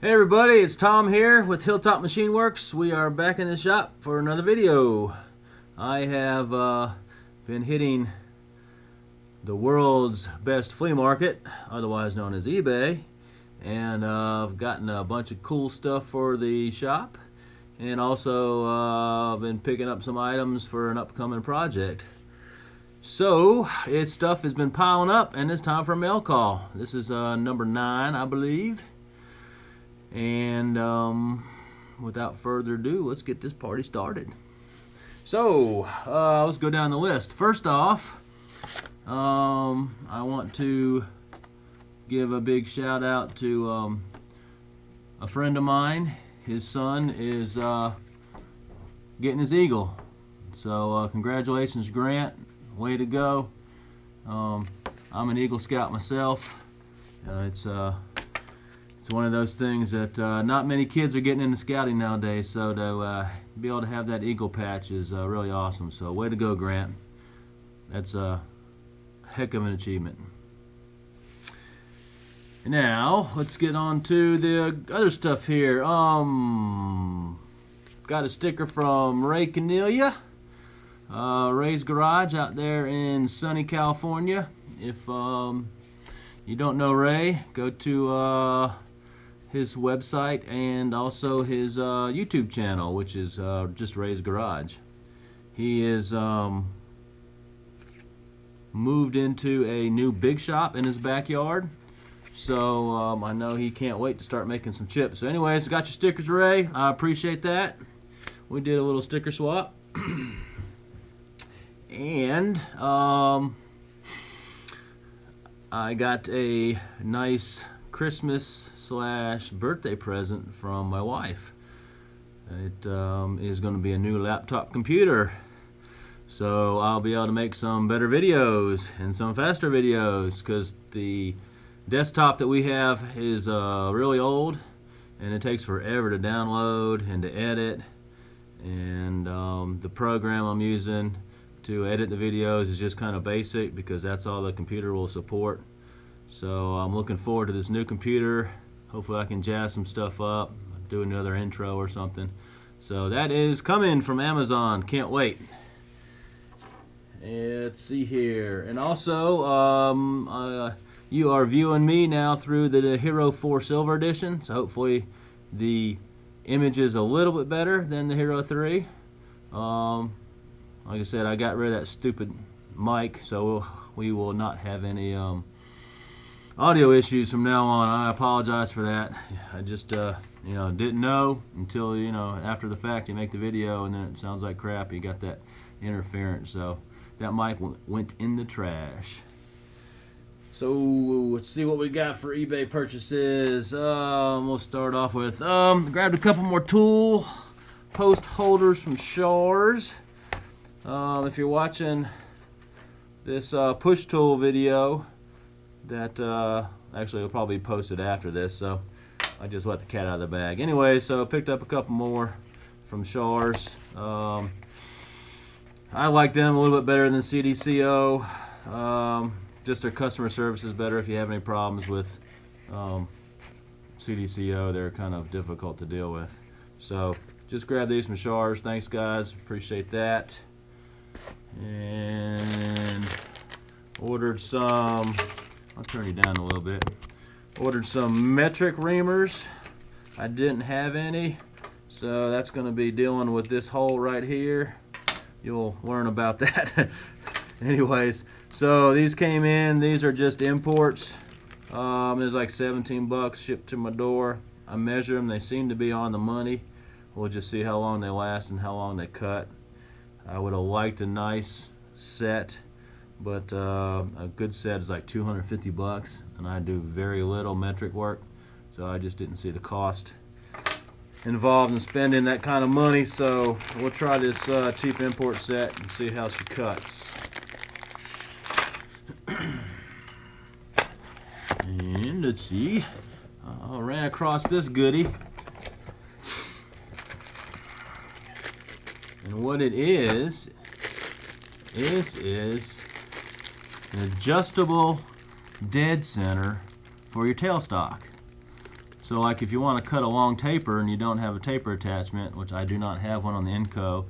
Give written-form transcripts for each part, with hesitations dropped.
Hey everybody, it's Tom here with Hilltop Machine Works. We are back in the shop for another video. I have been hitting the world's best flea market, otherwise known as eBay, and I've gotten a bunch of cool stuff for the shop, and also been picking up some items for an upcoming project. So stuff has been piling up, and it's time for a mail call. This is number 9, I believe. And without further ado, let's get this party started. So let's go down the list. First off, I want to give a big shout out to a friend of mine. His son is getting his eagle. So congratulations, Grant. Way to go. I'm an Eagle Scout myself. It's one of those things that not many kids are getting into scouting nowadays, so to be able to have that eagle patch is really awesome. So way to go, Grant. That's a heck of an achievement. Now let's get on to the other stuff here. Got a sticker from Ray Cornelia, Ray's Garage out there in sunny California. If you don't know Ray, go to his website and also his YouTube channel, which is just Ray's Garage. He is moved into a new big shop in his backyard, so I know he can't wait to start making some chips. So anyways, got your stickers, Ray. I appreciate that. We did a little sticker swap. And I got a nice Christmas / birthday present from my wife. It is going to be a new laptop computer, so I'll be able to make some better videos and some faster videos, because the desktop that we have is really old and it takes forever to download and to edit, and the program I'm using to edit the videos is just kind of basic because that's all the computer will support. So I'm looking forward to this new computer. Hopefully I can jazz some stuff up, do another intro or something. So that is coming from Amazon. Can't wait. Let's see here. And also, you are viewing me now through the Hero 4 Silver Edition. So hopefully the image is a little bit better than the Hero 3. Like I said, I got rid of that stupid mic, so we will not have any audio issues from now on. I apologize for that. I just didn't know until after the fact you make the video and then it sounds like crap. You got that interference, so that mic went in the trash. So let's see what we got for eBay purchases. We'll start off with grabbed a couple more tool post holders from Shaw's. If you're watching this push tool video, that actually will probably be posted after this, so I just let the cat out of the bag. Anyway, so I picked up a couple more from Shaw's. I like them a little bit better than CDCO. Just their customer service is better. If you have any problems with CDCO, they're kind of difficult to deal with. So just grab these from Shaw's. Thanks guys, appreciate that. And ordered some, I'll turn you down a little bit. Ordered some metric reamers. I didn't have any, so that's going to be dealing with this hole right here. You'll learn about that. Anyways, so these came in. These are just imports. There's like 17 bucks shipped to my door. I measured them. They seem to be on the money. We'll just see how long they last and how long they cut. I would have liked a nice set, but a good set is like 250 bucks, and I do very little metric work, so I just didn't see the cost involved in spending that kind of money. So we'll try this cheap import set and see how she cuts. And let's see, I ran across this goodie, and what it is an adjustable dead center for your tailstock. So like if you want to cut a long taper and you don't have a taper attachment, which I do not have one on the Inco,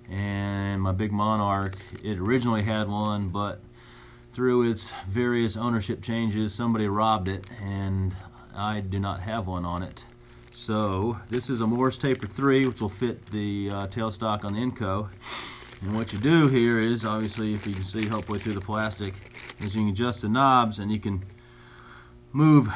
and my big Monarch, it originally had one, but through its various ownership changes somebody robbed it and I do not have one on it. So this is a Morse Taper 3, which will fit the tailstock on the Inco. And what you do here is, obviously, if you can see halfway through the plastic, is you can adjust the knobs and you can move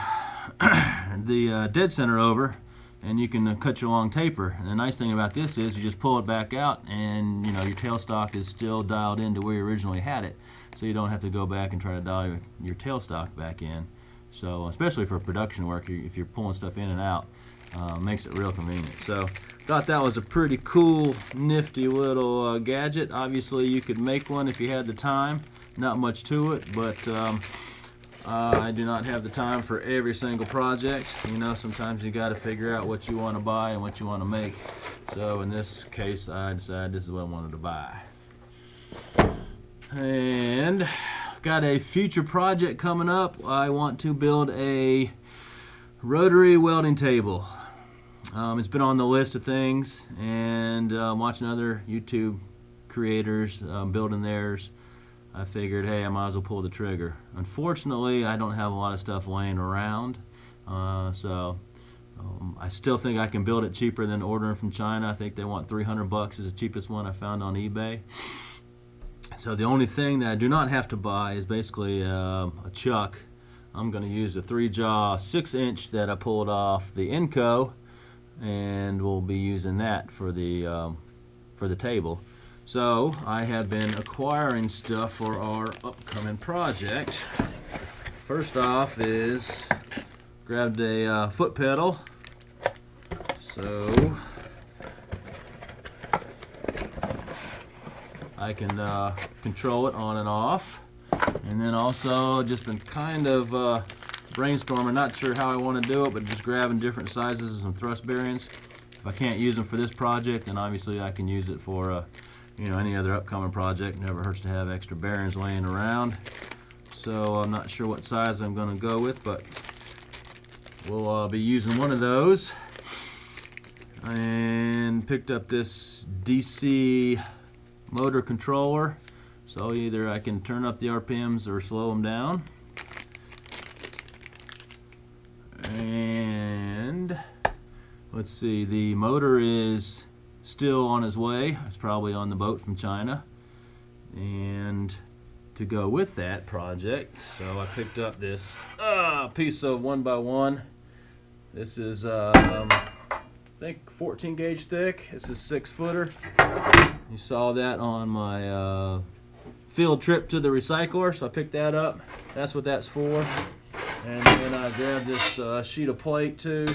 the dead center over, and you can cut your long taper. And the nice thing about this is you just pull it back out, and your tailstock is still dialed into where you originally had it, so you don't have to go back and try to dial your tailstock back in. So especially for production work, if you're pulling stuff in and out, makes it real convenient. So thought that was a pretty cool, nifty little gadget. Obviously you could make one if you had the time. Not much to it, but I do not have the time for every single project. Sometimes you got to figure out what you want to buy and what you want to make. So in this case, I decided this is what I wanted to buy. And got a future project coming up. I want to build a rotary welding table. It's been on the list of things, and watching other YouTube creators building theirs, I figured, hey, I might as well pull the trigger. Unfortunately, I don't have a lot of stuff laying around, so I still think I can build it cheaper than ordering from China. I think they want $300 is the cheapest one I found on eBay. So the only thing that I do not have to buy is basically a chuck. I'm going to use a 3-jaw 6-inch that I pulled off the Inco, and we'll be using that for the table. So I have been acquiring stuff for our upcoming project. First off is grabbed a foot pedal. So I can control it on and off. And then also just been kind of brainstorming, not sure how I want to do it, but just grabbing different sizes of some thrust bearings. If I can't use them for this project, then obviously I can use it for any other upcoming project. Never hurts to have extra bearings laying around. So I'm not sure what size I'm going to go with, but we'll be using one of those. And picked up this DC motor controller, so either I can turn up the RPMs or slow them down. And let's see, the motor is still on its way. It's probably on the boat from China. And to go with that project, so I picked up this piece of 1x1. This is I think 14 gauge thick. This is 6-footer. You saw that on my field trip to the recycler, so I picked that up. That's what that's for. And then I grabbed this sheet of plate too.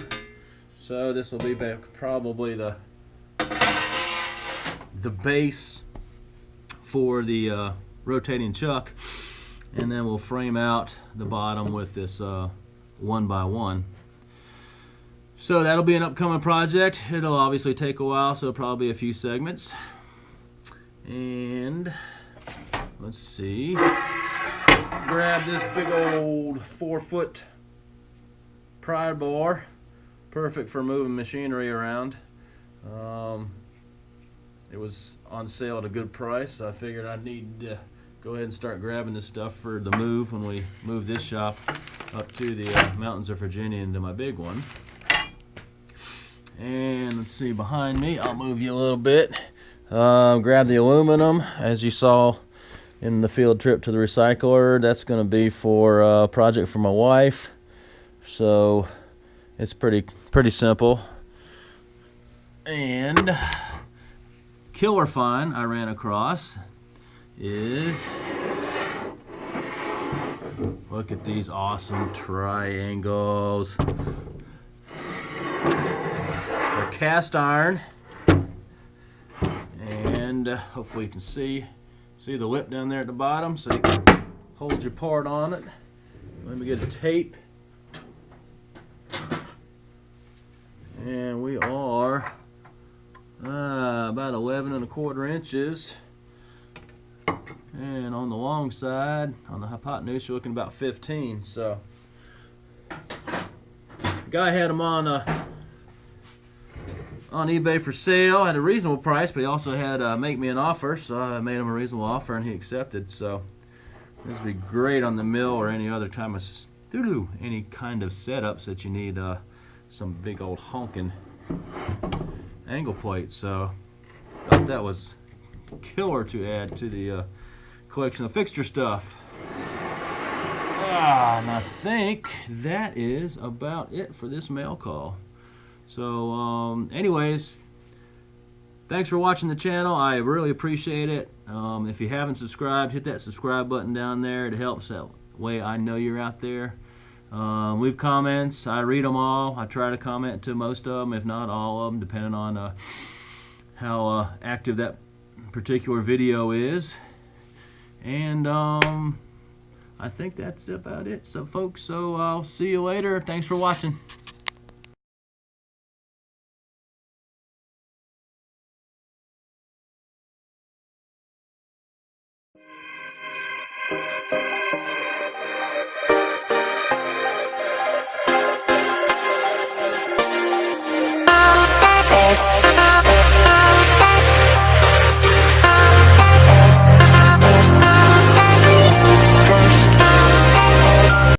So this will be probably the base for the rotating chuck, and then we'll frame out the bottom with this 1x1. So that'll be an upcoming project. It'll obviously take a while, so probably a few segments. And let's see, grab this big old 4-foot pry bar, perfect for moving machinery around. It was on sale at a good price, so I figured I'd need to go ahead and start grabbing this stuff for the move when we move this shop up to the mountains of Virginia into my big one. And let's see, behind me, I'll move you a little bit. Grab the aluminum, as you saw in the field trip to the recycler. That's going to be for a project for my wife, so it's pretty simple. And killer find I ran across is, look at these awesome triangles. They're cast iron, and hopefully you can see the lip down there at the bottom, so you can hold your part on it. Let me get a tape, and we are about 11¼ inches, and on the long side, on the hypotenuse, you're looking about 15. So Guy had them on eBay for sale at a reasonable price, but he also had make me an offer, so I made him a reasonable offer and he accepted. So this would be great on the mill or any other time of any kind of setups that you need some big old honking angle plate. So thought that was killer to add to the collection of fixture stuff. And I think that is about it for this mail call. So anyways, thanks for watching the channel. I really appreciate it. If you haven't subscribed, hit that subscribe button down there. It helps, that way I know you're out there. Leave comments. I read them all. I try to comment to most of them, if not all of them, depending on how active that particular video is. And I think that's about it, so folks. So I'll see you later. Thanks for watching.